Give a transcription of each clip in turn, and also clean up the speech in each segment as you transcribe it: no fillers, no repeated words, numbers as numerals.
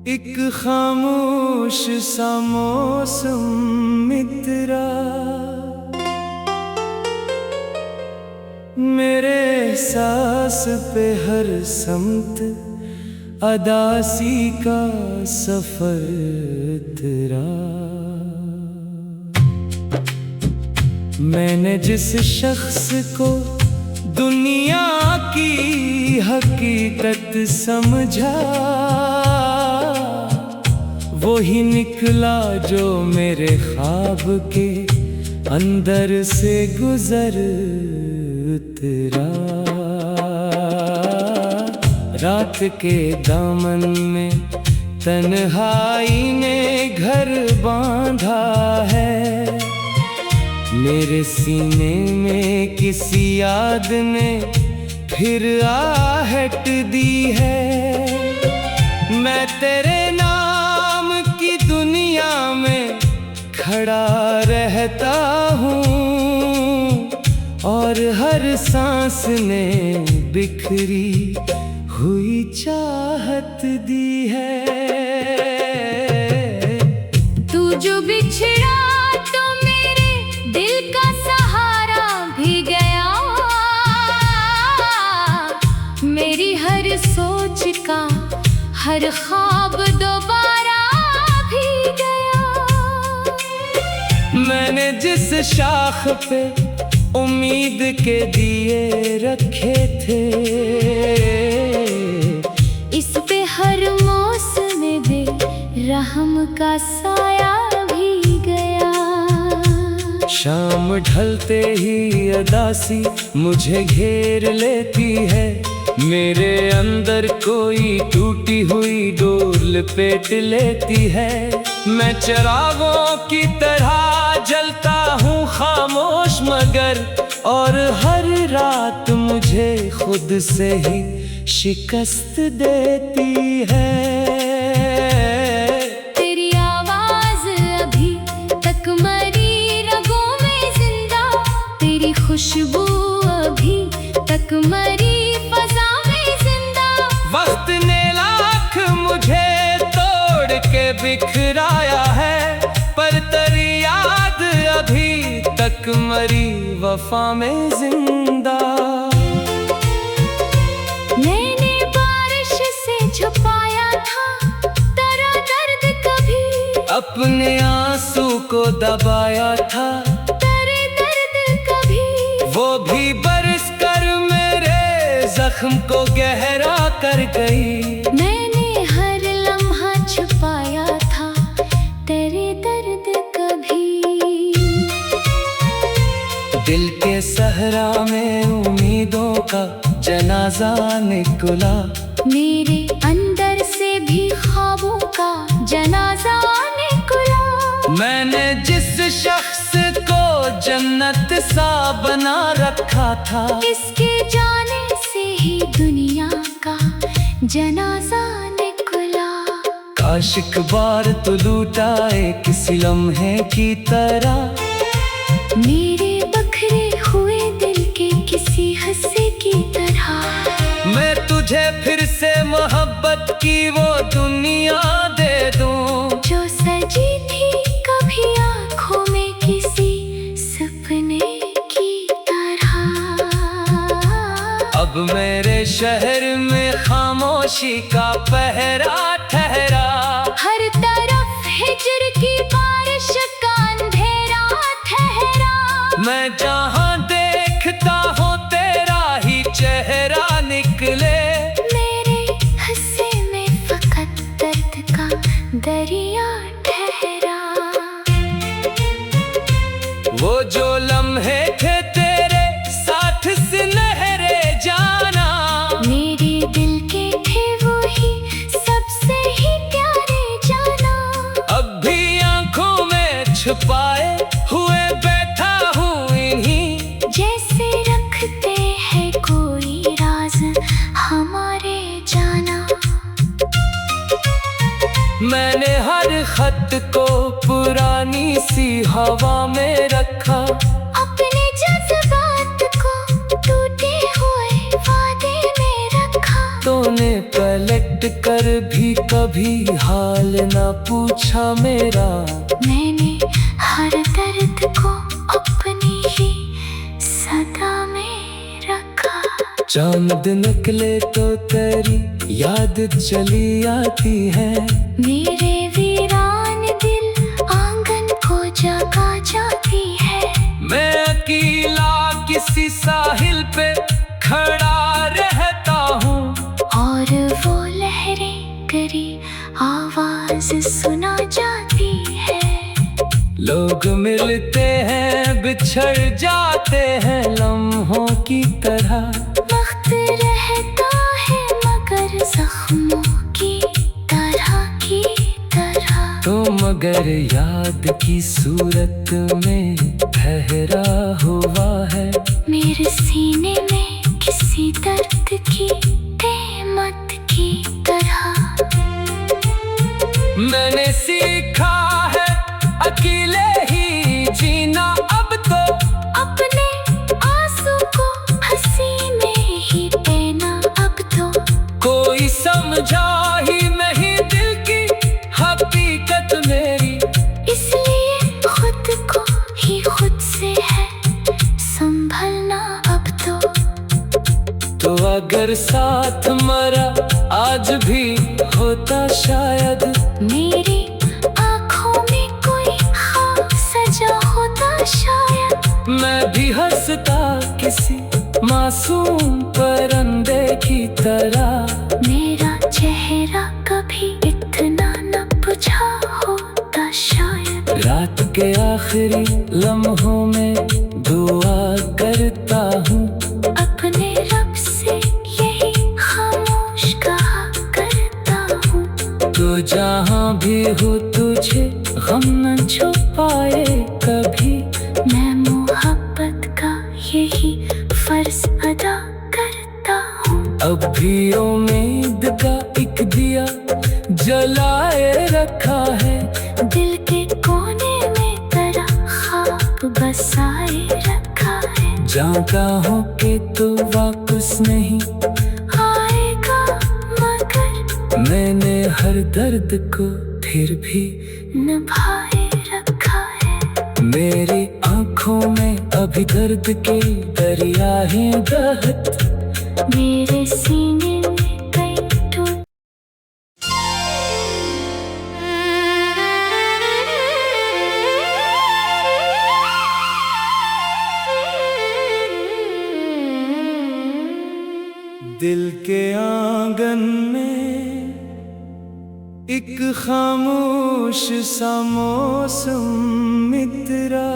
एक खामोश सा मौसम मित्रा, मेरे एहसास पे हर समत अदासी का सफर तेरा। मैंने जिस शख्स को दुनिया की हकीकत समझा, वो ही निकला जो मेरे ख्वाब के अंदर से गुजर तेरा। रात के दामन में तन्हाई ने घर बांधा है, मेरे सीने में किसी याद ने फिर आहट दी है। मैं तेरे नाम की दुनिया में खड़ा रहता हूँ, और हर सांस ने बिखरी हुई चाहत दी है। तू जो बिछड़ा तो मेरे दिल का सहारा भी गया, मेरी हर सोच का हर ख्वाब दोबारा भी गया। मैंने जिस शाख पे उम्मीद के दिए रखे थे, इस पे हर मौसम में रहम का साया भी गया। शाम ढलते ही अदासी मुझे घेर लेती है, मेरे अंदर कोई टूटी हुई डोर लपेट लेती है। मैं चिरागों की तरह जलता हूँ खामोश मगर, और हर रात मुझे खुद से ही शिकस्त देती है। तेरी आवाज अभी तक मरी रगों में जिंदा, तेरी खुशबू अभी तक मरी फजा में जिंदा। वक्त ने लाख मुझे तोड़ के बिखराया है, पर तेरी याद अभी तक मरी वफा में जिंदा। मैंने बारिश से छुपाया था तेरा दर्द कभी, अपने आंसू को दबाया था तेरे दर्द कभी, वो भी बरस कर मेरे जख्म को गहरा कर गई। मैंने हर लम्हा छुपाया था तेरे दर्द कभी। दिल के सहरा में उम्मीदों का जनाजा निकला, मेरे अंदर से भी ख्वाबों का जनाजा निकला। मैंने जिस शख्स को जन्नत सा बना रखा था, इसके जाने से ही दुनिया का जनाजा निकला। काश एक बार तो लूटाए किसी लम्हे की तरह, मेरे बखरे हुए दिल के किसी हिस्से की तरह। मैं तुझे फिर से मोहब्बत की वो दुनिया दे दूं, जो सजी थी कभी आँखों में किसी सपने की तरह। अब मेरे शहर में खामोशी का पहरा ठहरा, हर तरफ हिजर की बारिश का अंधेरा ठहरा। मैं जहाँ देखता हूँ तेरा ही चेहरा निकले, मेरे हिस्से में फकत दर्द का दरिया ठहरा। वो जो लम्हे थे तेरे साथ सुनहरे जाना, मेरे दिल के थे वो ही सबसे ही प्यारे जाना। अब भी आंखों में छुपाए हुए बैठा हूँ इन्हीं, जैसे रखते हैं कोई राज हमारे जाना। मैंने हर खत को पुरानी सी हवा में रखा, अपने जज्बात को टूटे हुए वादे में रखा। तो लोगों ने पलट कर भी कभी हाल ना पूछा मेरा। मैंने हर दर्द को अपनी ही सदा में रखा। चांद निकले तो तेरी याद चली आती है। मेरे वीरान दिल आंगन को जगा जाती है। मैं अकेला किसी साहिल पे खड़ा रहता हूँ, और वो लहरें करी आवाज सुना जाती है। लोग मिलते हैं बिछड़ जाते हैं लम्हों की तरह। वक्त रहता है मगर जख्मों की तरह। तो मगर याद की सूरत में ठहरा हुआ है मेरे सीने में किसी दर्द की तेमत की तरह। मैंने सीखा है अकेले ही जीना अब तो। अपने आंसू को हंसी में ही बहना अब तो। कोई समझा ही नहीं दिल की हकीकत मेरी, इसलिए खुद को ही खुद से है संभलना अब तो। अगर साथ मरा आज भी होता शायद, मेरी आँखों में कोई ख्वाब सजा होता शायद। मैं भी हंसता किसी मासूम परिंदे की तरह। मेरा चेहरा कभी इतना न बुझा होता शायद। रात के आखिरी लम्हों में दुआ करता हूँ, अपने रब से यही खामोश कहा करता हूँ। तो जहाँ भी हो तुझे गम न छुपाए कभी। मैं मोहब्बत का यही फर्ज अदा करता हूँ। अब भी उम्मीद का एक दिया जलाए रखा है। दिल के कोने में तेरा ख्वाब बसाए रखा है। जागा हो के तो वापस नहीं आएगा मगर मैंने हर दर्द को फिर भी निभाए रखा है। मेरी आँखों में अभी दर्द के दरिया है दहत। मेरे सीने में कई टूट। दिल के आंगन में एक खामोश सा मौसम मित्रा,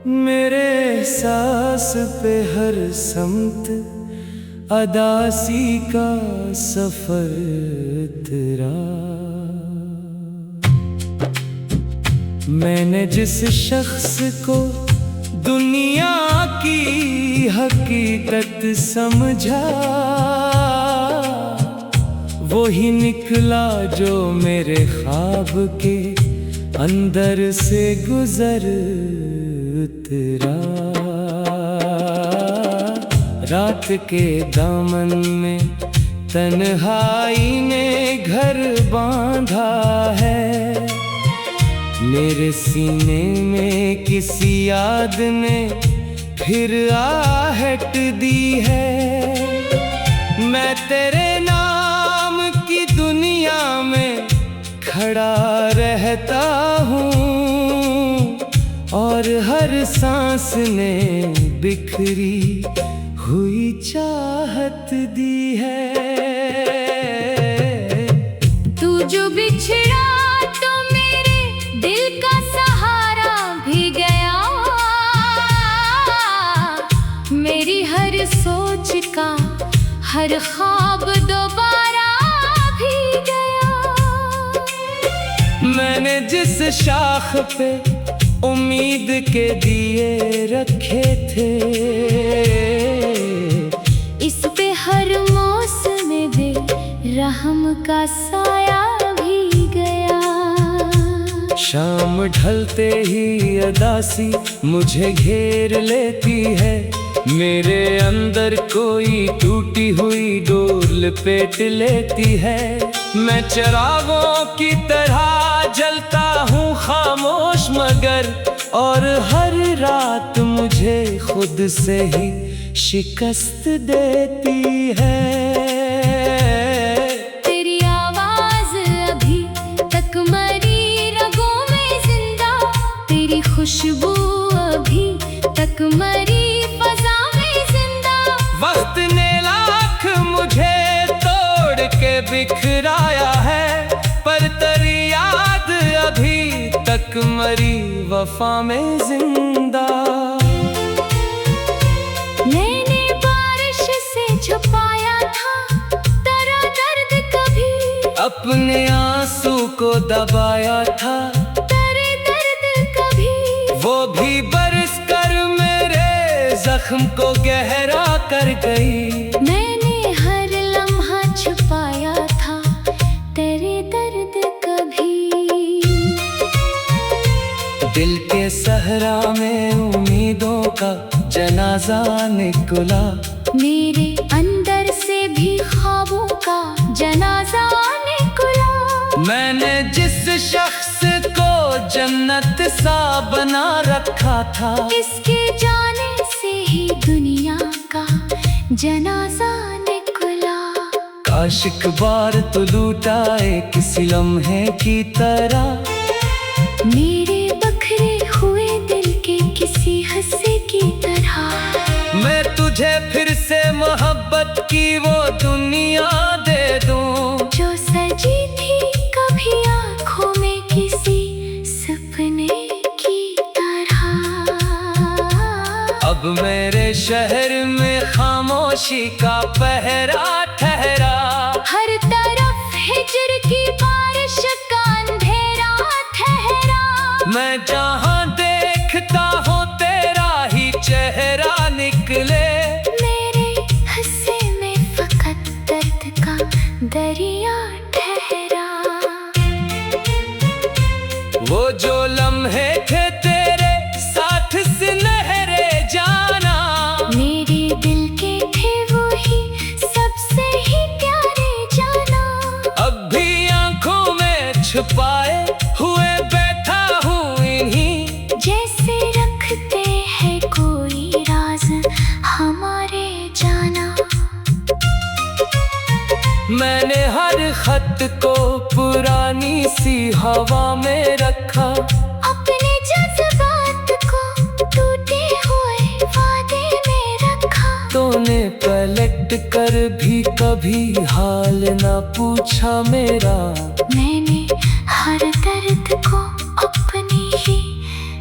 मेरे एहसास पे हर समत अदासी का सफर तेरा। मैंने जिस शख्स को दुनिया की हकीकत समझा, वही निकला जो मेरे ख्वाब के अंदर से गुजर उतरा। रात के दामन में तन्हाई ने घर बांधा है। मेरे सीने में किसी याद ने फिर आहट दी है। मैं तेरे नाम की दुनिया में खड़ा रहता हूँ, और हर सांस ने बिखरी हुई चाहत दी है। तू जो बिछड़ा तो मेरे दिल का सहारा भी गया। मेरी हर सोच का हर ख्वाब दोबारा भी गया। मैंने जिस शाख पे उम्मीद के दिए रखे थे, इस पे हर मौसम में रहम का साया भी गया। शाम ढलते ही अदासी मुझे घेर लेती है। मेरे अंदर कोई टूटी हुई डोर लपेट लेती है। मैं चिरागों की तरह जलता हूँ खामोश मगर, और हर रात मुझे खुद से ही शिकस्त देती है। तेरी आवाज अभी तक मरी रगों में जिंदा, तेरी खुशबू अभी तक मरी फजा में जिंदा। वक्त ने लाख मुझे तोड़ के बिखराया है, पर तेरी याद अभी तक मरी वफा में जिंदा। मैंने बारिश से छुपाया था तेरा दर्द कभी, अपने आंसू को दबाया था तेरे दर्द कभी। वो भी बरस कर मेरे जख्म को गहरा कर गई। मैंने हर लम्हा छुपाया था तेरे दर्द कभी। दिल के सहरा में उम्मीदों का जनाजा निकला, मेरे अंदर से भी ख्वाबों का जनाजा निकला। मैंने जिस शख्स को जन्नत सा बना रखा था, इसके जाने से ही दुनिया का जनाजा निकला। काश एक बार तो लूटा एक किसी लम्हे की तरह, मेरे बखरे हुए दिल के किसी हिस्से की तरह। मैं तुझे फिर से मोहब्बत की वो दुनिया दे दूं, जो सजी थी कभी आँखों में किसी सपने की तरह। अब मेरे शहर में खामोशी का पहरा ठहरा। हर तरफ हिजर की बारिश का अंधेरा ठहरा। मैं जहाँ देखता हूँ तेरा ही चेहरा निकले। मेरे हिस्से में फकत दर्द का दरिया ठहरा। वो जो लम्हे थे तेरे साथ सुनहरे जाना, मेरे दिल के थे वो ही सबसे ही प्यारे जाना। अब भी आंखों में छुपाए हुए बैठा हूँ इन्हीं, जैसे रखते हैं कोई राज हमारे जाना। मैंने हर खत को पुरानी सी हवा में रखा, अपने जज्बात को टूटे हुए वादे में रखा। तूने पलट कर भी कभी हाल न पूछा मेरा। मैंने हर दर्द को अपनी ही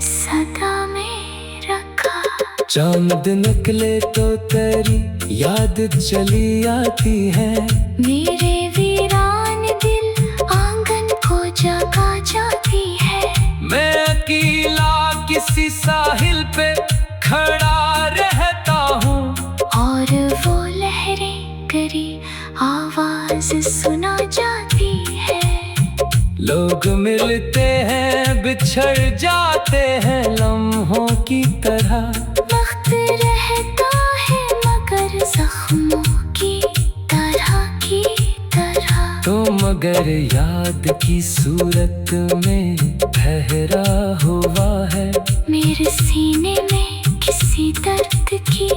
सदा में रखा। चांद निकले तो तेरी याद चली आती है, मेरे वीरान दिल आंगन को जगा जाती है। मैं अकेला किसी साहिल पे खड़ा रहता हूँ, और वो लहरें करी आवाज सुना जाती है। लोग मिलते हैं बिछड़ जाते हैं लम्हों की तरह। वक्त रहता है मगर जख्मों की तरह। तो मगर याद की सूरत में ठहरा हुआ है, मेरे सीने में किसी दर्द की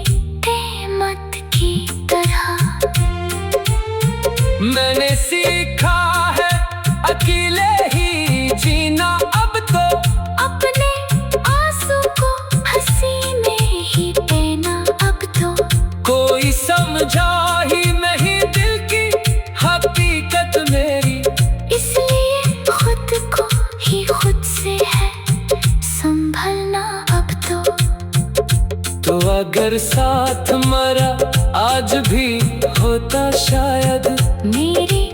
तेमत की तरह। मैंने सीखा है अकेले ही जीना अब तो, अपने आंसू को हंसी में ही देना अब तो। कोई समझा ही नहीं दिल की हकीकत मेरी, इसलिए खुद को ही खुद से है संभलना अब तो। अगर साथ मरा आज भी होता शायद, मेरी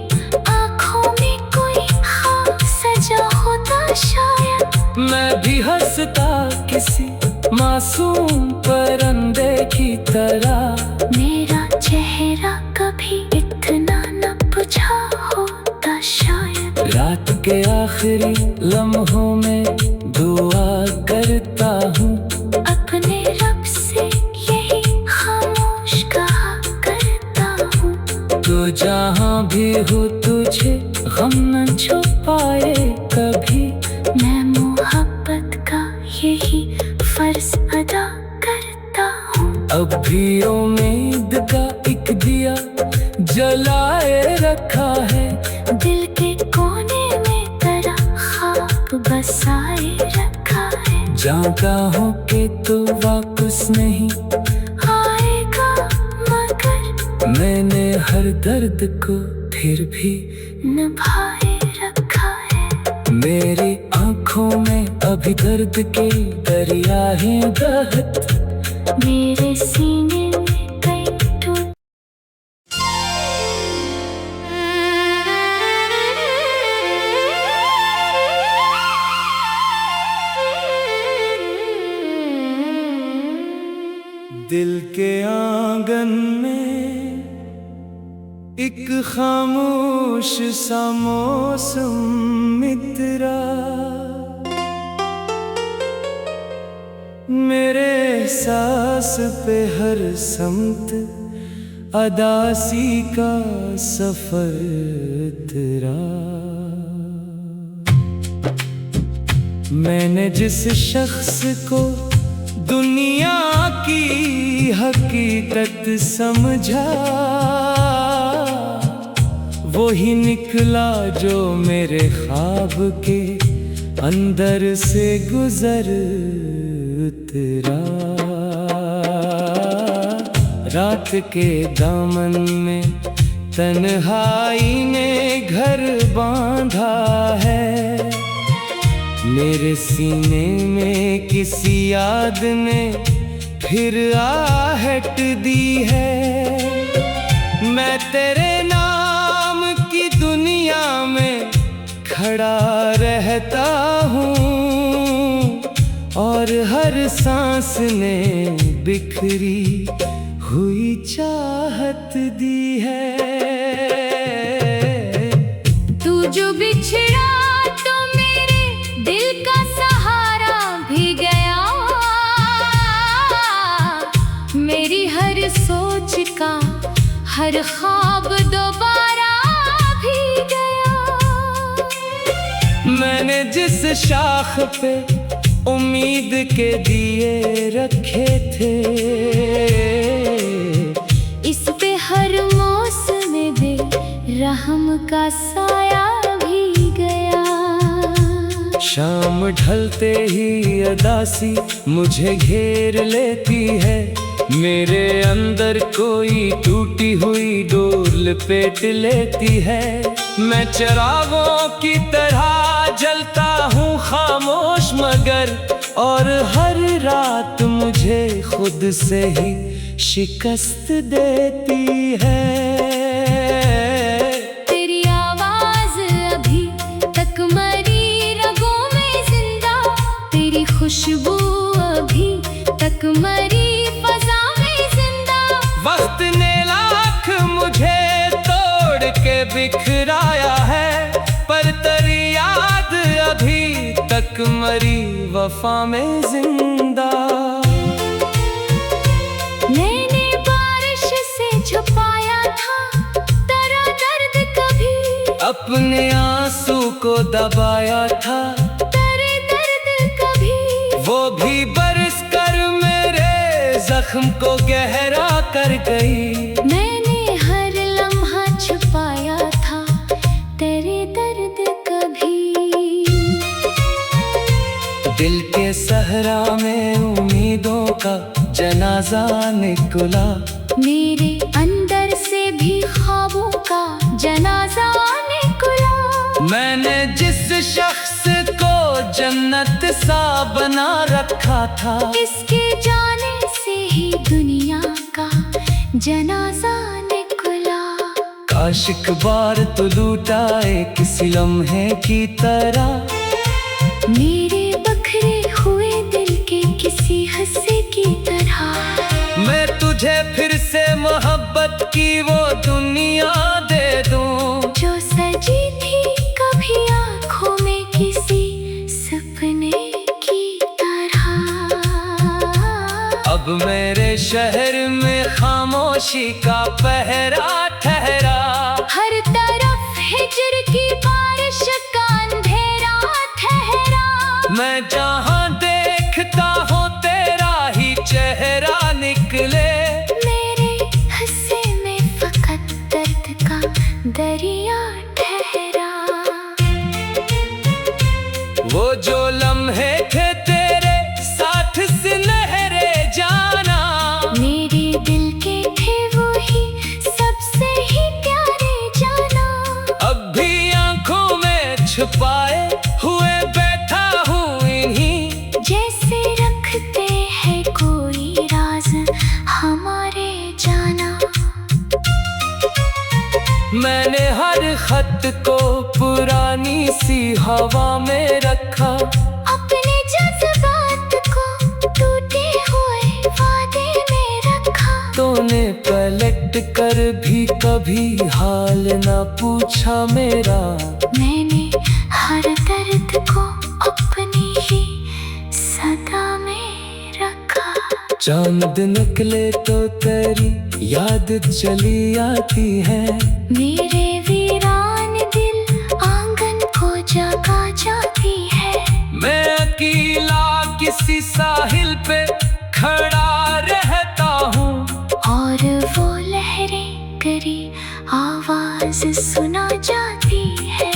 आँखों में कोई ख्वाब सजा होता शायद। मैं भी हंसता किसी मासूम परिंदे की तरह। मेरा चेहरा कभी इतना न बुझा होता शायद। रात के आखिरी लम्हों में दुआ करता हूँ, अपने रब से यही जहाँ भी हो तुझे गम न छुपाए कभी। मैं मोहब्बत का यही फर्ज अदा करता हूँ। अब भी उम्मीद का एक दिया जलाए रखा है। दिल के कोने में तेरा ख्वाब बसाए रखा है। जानता हूँ कि तू वापस नहीं आएगा मगर मैंने हर दर्द को फिर भी निभाए रखा है। मेरी आँखों में अभी दर्द के दरिया है बहत। मेरे सीने में कई टूट दिल के आंगन में एक खामोश सा मौसम मित्रा, मेरे एहसास पे हर समत अदासी का सफर तेरा। मैंने जिस शख्स को दुनिया की हकीकत समझा, वो ही निकला जो मेरे ख्वाब के अंदर से गुजर तेरा। रात के दामन में तन्हाई ने घर बांधा है। मेरे सीने में किसी याद ने फिर आहट दी है। मैं तेरे नाम की दुनिया में खड़ा रहता हूँ और हर सांस ने बिखरी हुई चाहत दी है। तू जो बिछड़ा तो मेरे दिल का सहारा भी गया। मेरी हर सोच का हर ख्वाब दोबारा भी गया। मैंने जिस शाख पे उम्मीद के दिए रखे थे, इस पे हर मौसम में रहम का साया भी गया। शाम ढलते ही अदासी मुझे घेर लेती है। मेरे अंदर कोई टूटी हुई डोर लपेट लेती है। मैं चिरागों की तरह जलता हूँ खामोश मगर, और हर रात मुझे खुद से ही शिकस्त देती है। तेरी आवाज अभी तक मरी रगों में जिंदा, तेरी खुशबू अभी तक मरी फजा में जिंदा। वक्त ने लाख मुझे तोड़ के बिखराया है, पर तेरी याद अभी तक मरी वफा में जिंदा। मैंने बारिश से छुपाया था तेरा दर्द कभी, अपने आंसू को दबाया था तेरे दर्द कभी। वो भी बरस कर मेरे जख्म को गहरा कर गई। मैंने हर लम्हा छुपाया था तेरे दर्द कभी। दिल के सहरा में उम्मीदों का जनाजा निकला। मेरे अंदर से भी ख्वाबों का जनाजा निकला। मैंने जिस शख्स को जन्नत सा बना रखा था, इसके जाने से ही दुनिया का जनाजा निकला। काश एक बार तो लूटाए किसी लम्हे की तरह, मेरे बखरे हुए दिल के किसी हिस्से की तरह। मैं तुझे फिर से मोहब्बत की वो दुनिया दे दूं, जो सजी थी कभी आँखों में किसी सपने की तरह। अब मेरे शहर में खामोशी का पहरा ठहरा। मैं जहाँ देखता हूँ तेरा ही चेहरा निकले। मेरे हंसे में फकत दर्द का दरिया ठहरा। वो जो लम्हे थे तेरे साथ सुनहरे जाना, मेरे दिल के थे वो ही सबसे ही प्यारे जाना। अब भी आंखों में छुपाए हुए बैठा हूँ इन्हीं, जैसे रखते हैं कोई राज हमारे जाना। मैंने हर खत को पुरानी सी हवा में रखा, अपने जज्बात को टूटे हुए वादे में रखा। तूने पलट कर भी कभी हाल न पूछा मेरा। मैंने हर दर्द को अपनी ही सदा में रखा। चांद निकले तो तेरी याद चली आती है, मेरे वीरान दिल आंगन को जगा जाती है। मैं अकेला किसी साहिल पे खड़ा रहता हूँ, और वो लहरें करी आवाज सुना जाती है।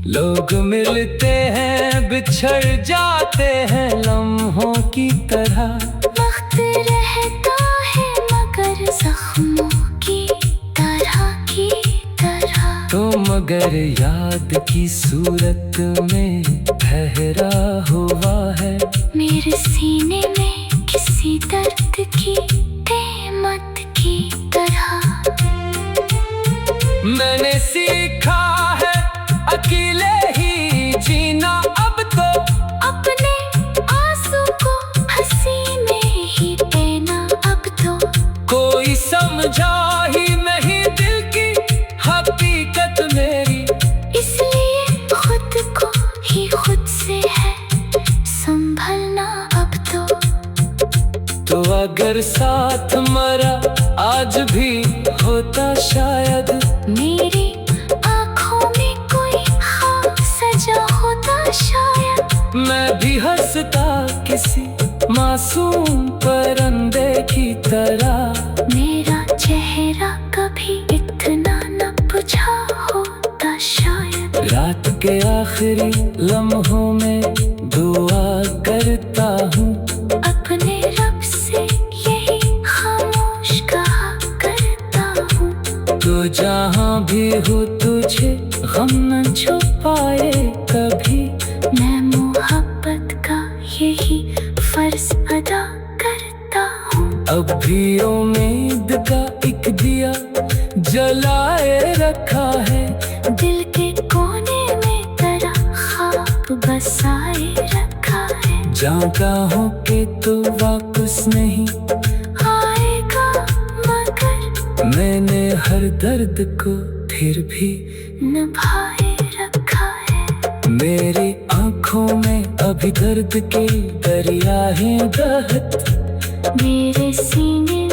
लोग मिलते हैं बिछड़ जाते हैं लम्हों की तरह। वक्त रहता है मगर जख्मों की तरह तो मगर याद की सूरत में ठहरा हुआ है। मेरे सीने में किसी दर्द की तेमत की तरह। मैंने सीखा है अकेले ही जीना अब तो, अपने आंसू को हंसी में ही बहना अब तो। कोई समझा ही नहीं दिल की हकीकत मेरी, इसलिए खुद को ही खुद से है संभलना अब तो। अगर साथ मरा आज भी होता शायद, मेरी आँखों में कोई ख्वाब सजा होता शायद। मैं भी हंसता किसी मासूम परिंदे की तरह। मेरा चेहरा कभी इतना न बुझा होता शायद। रात के आखिरी लम्हों में दुआ करता हूँ, अपने रब से यही खामोश कहा करता हूँ। तो जहाँ भी हो तुझे गम न छुपाए कभी। मैं मोहब्बत का यही फर्ज अदा करता हूँ। अब भी उम्मीद का एक दिया जलाए रखा है, दिल के कोने में तेरा ख्वाब बसाए रखा है। जानता हूँ कि तू वापस नहीं आएगा मगर मैंने हर दर्द को फिर भी निभाए रखा है। मेरी आँखों में अभी दर्द के दरिया हैं बहत। मेरे सीने